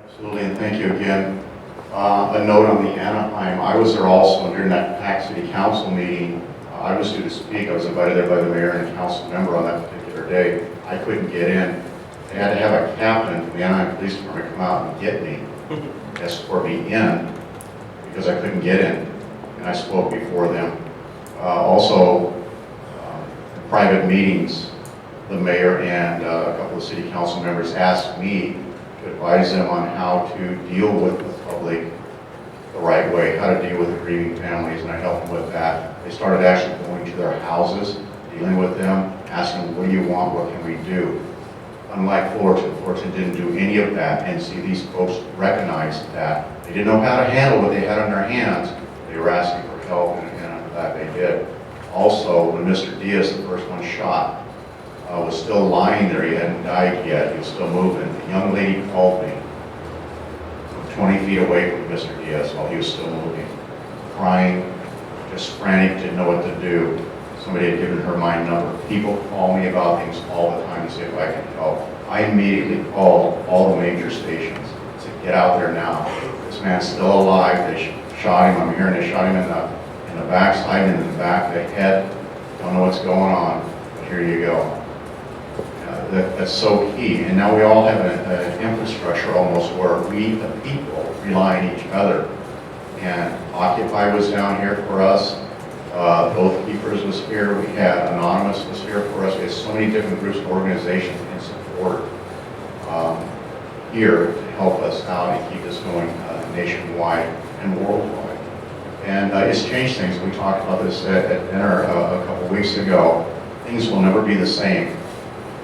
Absolutely, and thank you again. A note on the Anaheim, I was there also during that Pac City Council meeting. I was due to speak. I was invited there by the mayor and a council member on that particular day. I couldn't get in. They had to have a captain from the Anaheim Police Department come out and get me, escort me in, because I couldn't get in, and I spoke before them. Also, in private meetings, the mayor and a couple of city council members asked me to advise them on how to deal with the public the right way, how to deal with the grieving families, and I helped them with that. They started actually going to their houses, dealing with them, asking them, what do you want, what can we do? Unlike Fullerton didn't do any of that, and see, these folks recognized that. They didn't know how to handle what they had on their hands. They were asking for help, and I'm glad they did. Also, when Mr. Diaz, the first one shot, was still lying there. He hadn't died yet. He was still moving. A young lady called me from 20 feet away from Mr. Diaz while he was still moving, crying, just frantic, didn't know what to do. Somebody had given her my number. People call me about things all the time to see if I can help. I immediately called all the major stations. Said, get out there now. This man's still alive. They shot him. I'm hearing they shot him in the backside and in the back of the head. Don't know what's going on, but here you go. That's so key. And now we all have an infrastructure almost where we, the people, rely on each other. And Occupy was down here for us. Both Keepers was here. We had Anonymous was here for us. We had so many different groups, organizations in support here to help us out and keep us going nationwide and worldwide. And it's changed things. We talked about this at dinner a couple weeks ago. Things will never be the same,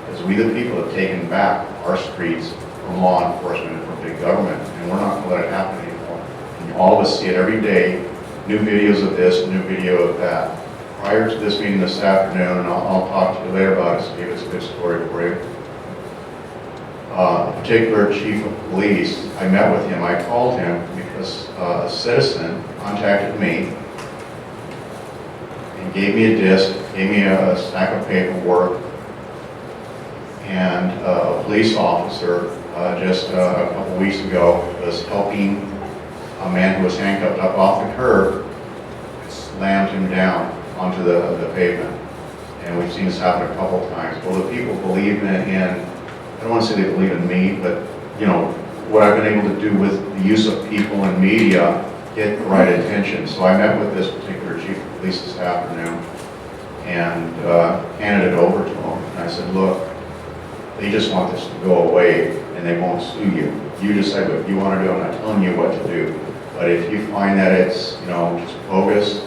because we the people have taken back our streets from law enforcement and from big government, and we're not going to let it happen anymore. And all of us see it every day, new videos of this, new video of that. Prior to this meeting this afternoon, and I'll talk to you later about it, Steve, it's a good story for you. A particular chief of police, I met with him, I called him because a citizen contacted me and gave me a disc, gave me a stack of paperwork, and a police officer just a couple weeks ago was helping a man who was handcuffed up off the curb, slammed him down onto the pavement. And we've seen this happen a couple times. Well, the people believe I don't want to say they believe in me, but you know, what I've been able to do with the use of people and media, get the right attention. So I met with this particular chief of police this afternoon and handed it over to him. And I said, look, they just want this to go away and they won't sue you. You decide what you want to do. I'm not telling you what to do. But if you find that it's, you know, just bogus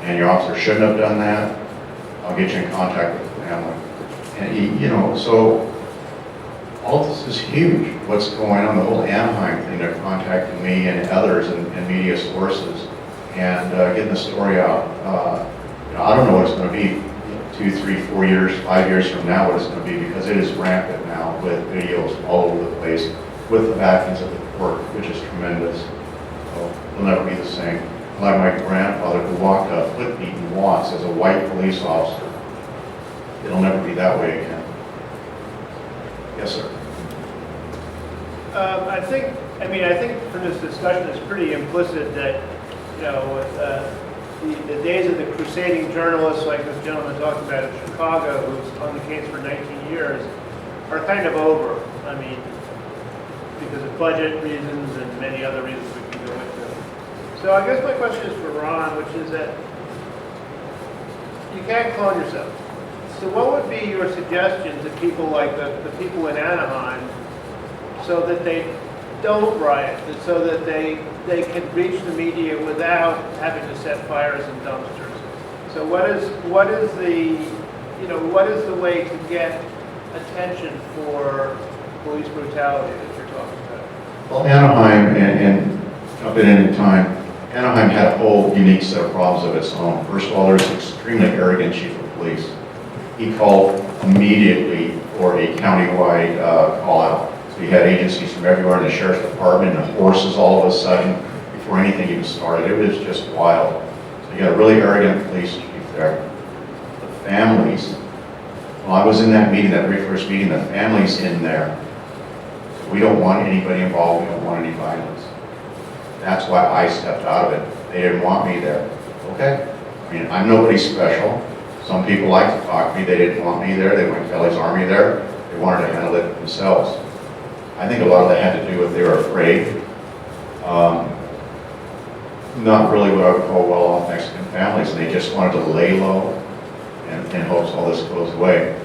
and your officer shouldn't have done that, I'll get you in contact with the family. And, you know, so all this is huge. What's going on, the whole Anaheim thing, they're contacting me and others and media sources and getting the story out. You know, I don't know what it's going to be 2, 3, 4 years, 5 years from now, what it's going to be, because it is rampant now with videos all over the place with the backings of the court, which is tremendous. So it'll never be the same. Like my grandfather who walked a foot-beaten Watts as a white police officer. It'll never be that way again. Yes, sir. I think from this discussion it's pretty implicit that, you know, the days of the crusading journalists like this gentleman talked about in Chicago, who's on the case for 19 years, are kind of over. I mean, because of budget reasons and many other reasons we can go into. So I guess my question is for Ron, which is that you can't clone yourself. So what would be your suggestion to people like the people in Anaheim so that they don't riot, and so that they can reach the media without having to set fires in dumpsters? So what is the way to get attention for police brutality that you're talking about? Well, Anaheim, and jump in any time, Anaheim had a whole unique set of problems of its own. First of all, there's an extremely arrogant chief of police. He called immediately for a countywide call out. So you had agencies from everywhere in the sheriff's department and horses all of a sudden before anything even started. It was just wild. So you got a really arrogant police chief there. The families, well, I was in that meeting, that very first meeting, the families in there We don't want anybody involved, we don't want any violence. That's why I stepped out of it. They didn't want me there. Okay? I mean, I'm nobody special. Some people like to talk to me, they didn't want me there, they want Kelly's Army there, they wanted to handle it themselves. I think a lot of that had to do with they were afraid. Not really what I would call well-off Mexican families, and they just wanted to lay low in hopes all this goes away.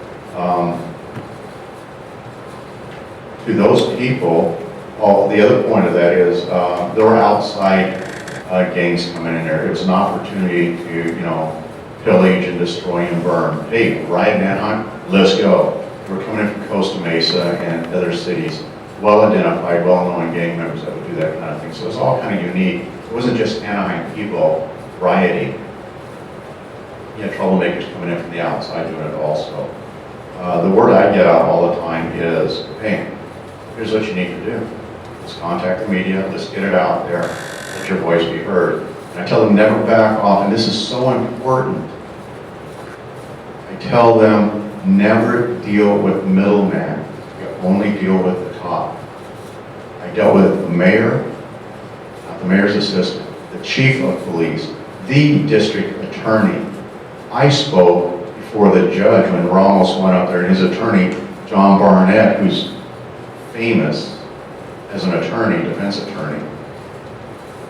To those people, the other point of that is there were outside gangs coming in there. It was an opportunity to, pillage and destroy and burn. Hey, riot in Anaheim, let's go. We're coming in from Costa Mesa and other cities, well-identified, well-known gang members that would do that kind of thing. So it's all kind of unique. It wasn't just Anaheim people rioting. You had troublemakers coming in from the outside doing it also. The word I get out all the time is, hey, here's what you need to do. Let's contact the media, let's get it out there, let your voice be heard. And I tell them never back off, and this is so important. I tell them never deal with middleman, you only deal with the top. I dealt with the mayor, not the mayor's assistant, the chief of police, the district attorney. I spoke before the judge when Ramos went up there, and his attorney, John Barnett, who's famous as an attorney, defense attorney.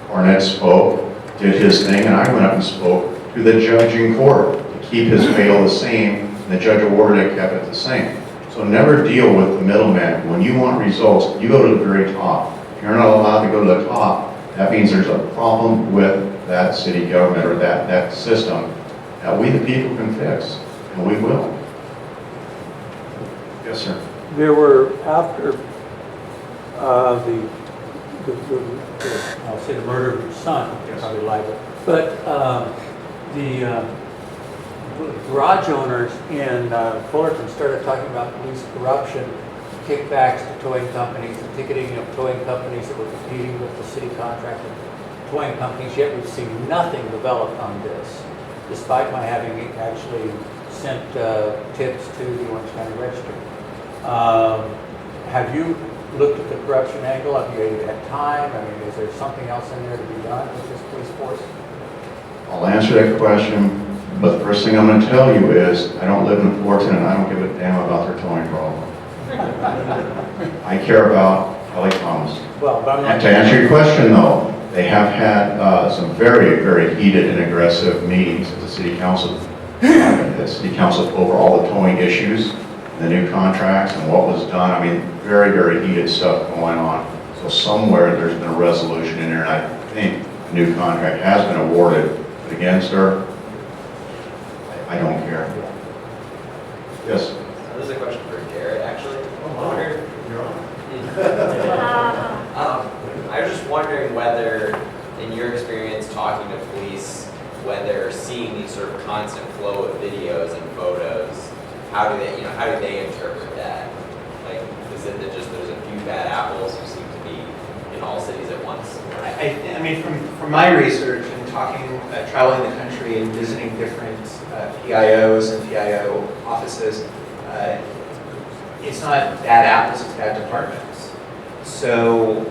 Barnett spoke, did his thing, and I went up and spoke to the judge in court to keep his bail the same, and the judge awarded it, kept it the same. So never deal with the middleman. When you want results, you go to the very top. If you're not allowed to go to the top, that means there's a problem with that city government or that system that we the people can fix, and we will. Yes, sir. There were, after I'll say the murder of your son, Yes. probably liable, but the garage owners in Fullerton started talking about police corruption, kickbacks to towing companies, the ticketing of towing companies that were competing with the city contracted towing companies, yet we've seen nothing develop on this, despite my having actually sent tips to the Orange County Register. Have you looked at the corruption angle? Have you had time? I mean, is there something else in there to be done with this police force? I'll answer that question, but the first thing I'm going to tell you is I don't live in Fullerton and I don't give a damn about their towing problem. I care about Kelly Thomas. Well, but I'm not... And to answer your question, though, they have had some very, very heated and aggressive meetings at the city council. Over all the towing issues, the new contracts, and what was done. I mean, very, very heated stuff going on. So somewhere there's been a resolution in there, and I think a new contract has been awarded. But again, sir, I don't care. Yes. This is a question for Jarrett, actually. You're on. I was just wondering whether, in your experience talking to police, whether seeing these sort of constant flow of videos and photos, how do they interpret that? Like, is it that just there's a few bad apples who seem to be in all cities at once? I mean, from my research and talking, traveling the country and visiting different PIOs and PIO offices, it's not bad apples, it's bad departments. So,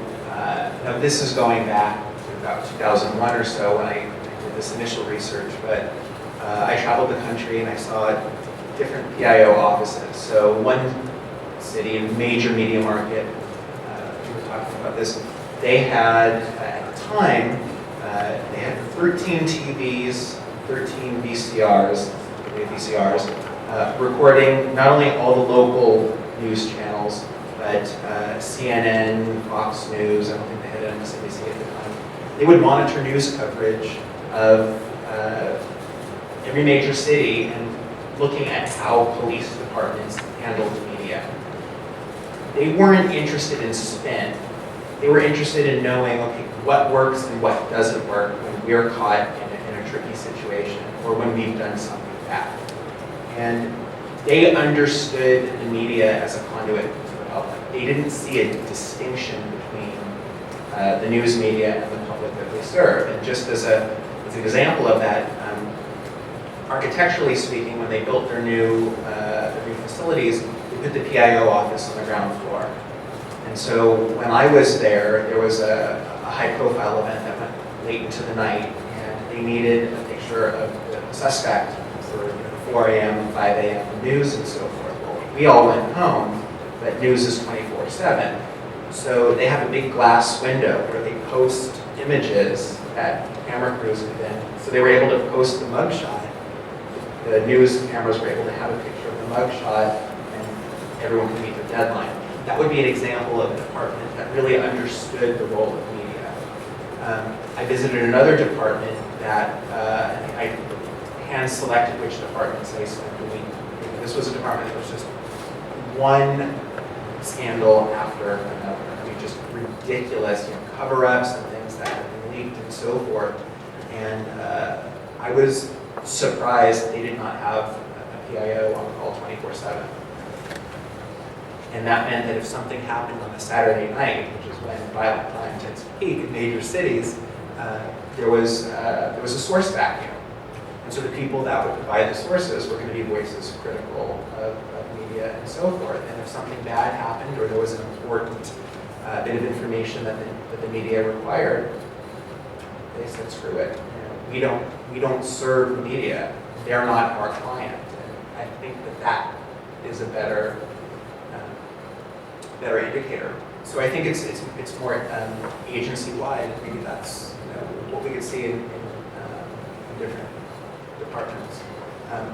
this is going back to about 2001 or so when I did this initial research, but I traveled the country and I saw different PIO offices. So one city, a major media market, we were talking about this, they had, at the time, they had 13 TVs, 13 VCRs, recording not only all the local news channels, but CNN, Fox News, I don't think they had MSNBC at the time. They would monitor news coverage of every major city and looking at how police departments handled media. They weren't interested in spin. They were interested in knowing, okay, what works and what doesn't work when we're caught in a tricky situation or when we've done something bad. And they understood the media as a conduit to the public. They didn't see a distinction between the news media and the public that they serve. And just as an example of that, architecturally speaking, when they built their new facilities, they put the PIO office on the ground floor. And so when I was there was a high-profile event that went late into the night, and they needed a picture of the suspect for 4 a.m., 5 a.m. news and so forth. Well, we all went home, but news is 24/7. So they have a big glass window where they post images that camera crews have been. So they were able to post the mugshot. The news cameras were able to have a picture of the mugshot, and everyone could meet their deadline. That would be an example of a department that really understood the role of media. I visited another department that I hand-selected which departments I spent the week. This was a department that was just one scandal after another. I mean, just ridiculous, cover-ups and things that have been leaked and so forth. And I was surprised they did not have a PIO on call 24/7. And that meant that if something happened on a Saturday night, which is when violent crime tends to peak in major cities, there was a source vacuum. And so the people that would provide the sources were going to be voices critical of media and so forth. And if something bad happened, or there was an important bit of information that the media required, they said, screw it. We don't serve the media. They're not our client. And I think that is a better indicator. So I think it's more agency-wide. Maybe that's what we could see in different departments.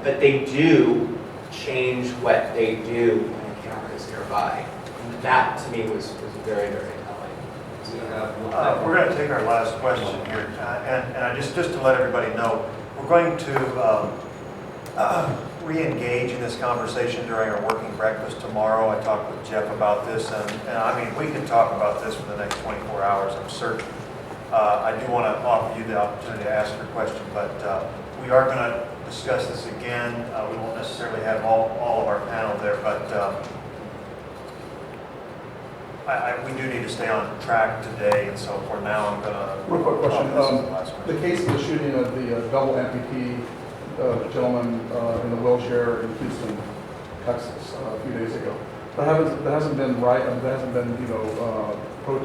But they do change what they do when a camera is nearby. And that, to me, was very, very telling. We're going to take our last question here, and just to let everybody know, we're going to re-engage in this conversation during our working breakfast tomorrow. I talked with Jeff about this, and I mean, we can talk about this for the next 24 hours, I'm certain. I do want to offer you the opportunity to ask your question, but we are going to discuss this again. We won't necessarily have all of our panel there, but we do need to stay on track today, and so for now, I'm going to... Real quick question. The case of the shooting of the double amputee gentleman in the wheelchair in Houston, Texas, a few days ago. There hasn't been protest.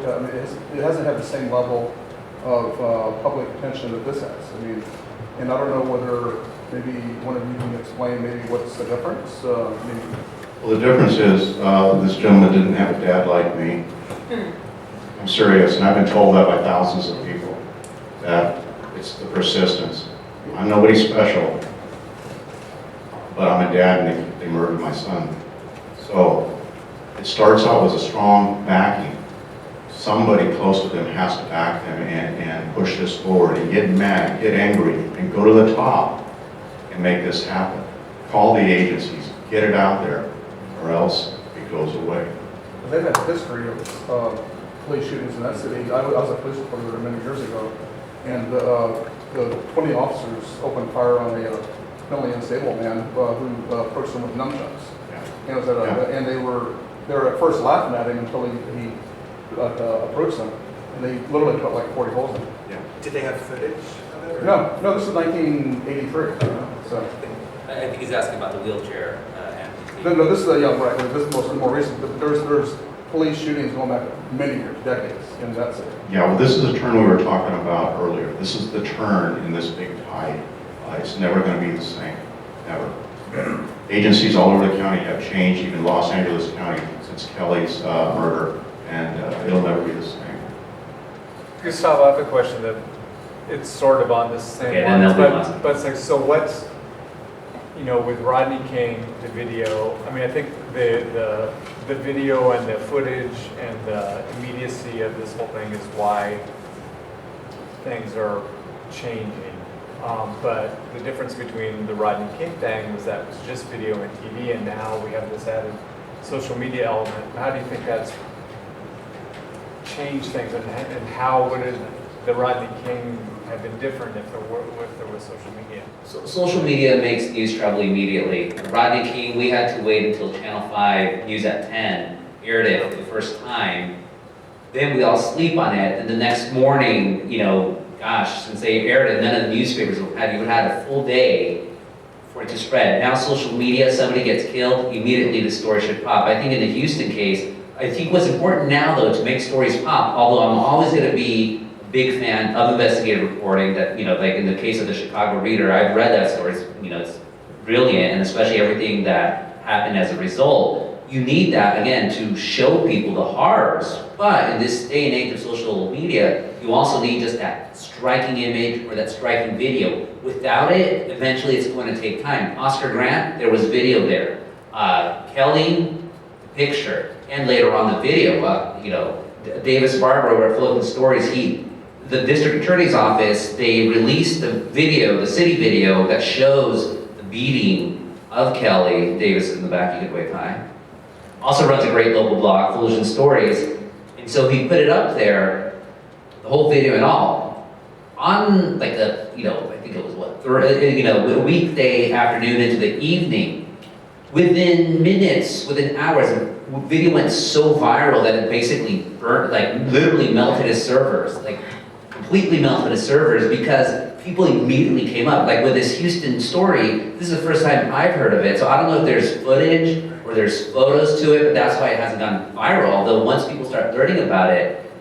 I mean, it hasn't had the same level of public attention that this has. I mean, and I don't know whether maybe one of you can explain maybe what's the difference. Well, the difference is this gentleman didn't have a dad like me. I'm serious, and I've been told that by thousands of people, that it's the persistence. I'm nobody special, but I'm a dad, and they murdered my son. So it starts out with a strong backing. Somebody close to them has to back them and push this forward and get mad, get angry, and go to the top and make this happen. Call the agencies, get it out there, or else it goes away. They've had a history of police shootings in that city. I was a police reporter there many years ago, and the 20 officers opened fire on a mentally unstable man who approached them with nunchucks. Yeah. And they were at first laughing at him until he approached them, and they literally put like 40 holes in him. Yeah. Did they have footage of it? No, this is 1983. So. I think he's asking about the wheelchair amputee. No, this is right. This is more recent. But there's police shootings going back many years, decades in that city. Yeah, well, this is the turn we were talking about earlier. This is the turn in this big tide. It's never going to be the same, never. Agencies all over the county have changed, even Los Angeles County, since Kelly's murder, and it'll never be the same. Gustavo, I have a question that it's sort of on the same Okay, then lines, they'll be last. but it's like, so what's, with Rodney King, the video, I mean, I think the video and the footage and the immediacy of this whole thing is why things are changing. But the difference between the Rodney King thing was that it was just video and TV, and now we have this added social media element. How do you think that's changed things, and how would the Rodney King have been different if there was social media? So social media makes news travel immediately. Rodney King, we had to wait until Channel 5 News at 10 aired it for the first time. Then we all sleep on it, and the next morning, since they aired it, none of the newspapers would have had a full day for it to spread. Now social media, somebody gets killed, immediately the story should pop. I think in the Houston case, I think what's important now, though, to make stories pop, although I'm always going to be a big fan of investigative reporting, that, like in the case of the Chicago Reader, I've read that story, it's brilliant, and especially everything that happened as a result. You need that, again, to show people the horrors. But in this day and age of social media, you also need just that striking image or that striking video. Without it, eventually it's going to take time. Oscar Grant, there was video there. Kelly, the picture, and later on the video. Davis Barber over at Fullerton Stories, the district attorney's office, they released the video, the city video, that shows the beating of Kelly. Davis is in the back, you could wave hi. Also runs a great local blog, Fullerton Stories. And so he put it up there, the whole video and all, on like I think it was a weekday afternoon into the evening. Within minutes, within hours, the video went so viral that it basically burnt, literally melted his servers, completely melted his servers, because people immediately came up. Like with this Houston story, this is the first time I've heard of it, so I don't know if there's footage or there's photos to it, but that's why it hasn't gone viral. Although once people start learning about it,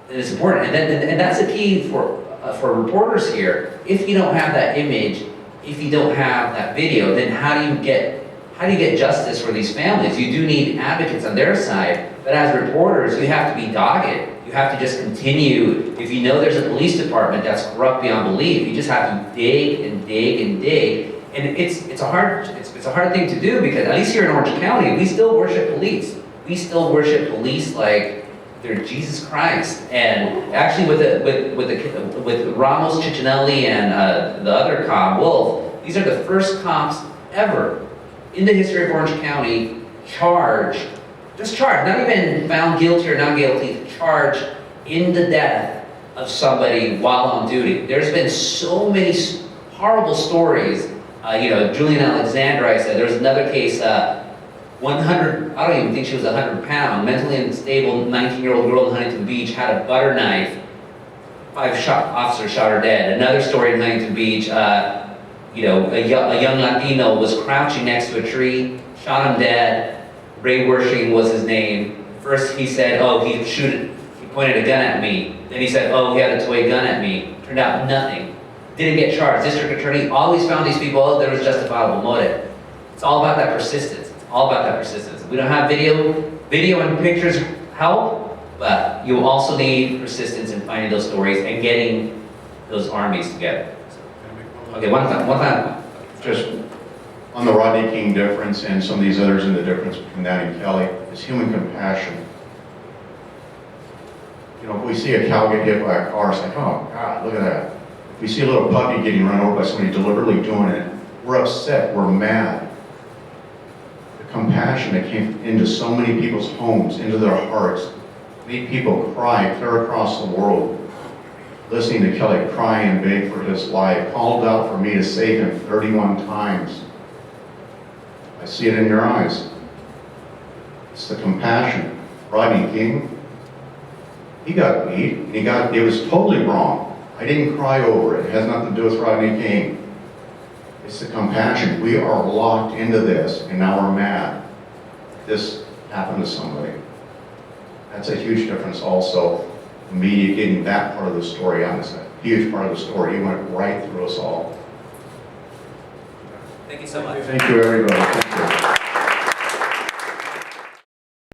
then it's important. And that's the key for reporters here. If you don't have that image, if you don't have that video, then how do you get justice for these families? You do need advocates on their side, but as reporters, you have to be dogged. You have to just continue. If you know there's a police department that's corrupt beyond belief, you just have to dig and dig and dig. And it's a hard thing to do, because at least here in Orange County, we still worship police. We still worship police like they're Jesus Christ. And actually, with Ramos Ciccinelli and the other cop, Wolf, these are the first cops ever in the history of Orange County charged, not even found guilty or not guilty, charged in the death of somebody while on duty. There's been so many horrible stories. Julian Alexander, I said, there was another case, 100, I don't even think she was 100 pound, mentally unstable 19-year-old girl in Huntington Beach had a butter knife. 5 officers shot her dead. Another story in Huntington Beach, a young Latino was crouching next to a tree, shot him dead. Ray Wershing was his name. First he said, he pointed a gun at me. Then he said, he had a toy gun at me. Turned out nothing. Didn't get charged. District attorney always found these people, there was justifiable motive. It's all about that persistence. It's all about that persistence. We don't have video and pictures help, but you also need persistence in finding those stories and getting those armies together. Okay, one time. Just on the Rodney King difference and some of these others, and the difference between that and Kelly is human compassion. If we see a cow get hit by a car, it's like, oh God, look at that. If we see a little puppy getting run over by somebody deliberately doing it, we're upset, we're mad. The compassion that came into so many people's homes, into their hearts, made people cry clear across the world. Listening to Kelly cry and beg for his life, called out for me to save him 31 times. I see it in your eyes. It's the compassion. Rodney King, he got beat, and it was totally wrong. I didn't cry over it. It has nothing to do with Rodney King. It's the compassion. We are locked into this, and now we're mad. This happened to somebody. That's a huge difference also. The media getting that part of the story on. It's a huge part of the story. He went right through us all. Thank you so much. Thank you, everybody. Thank you.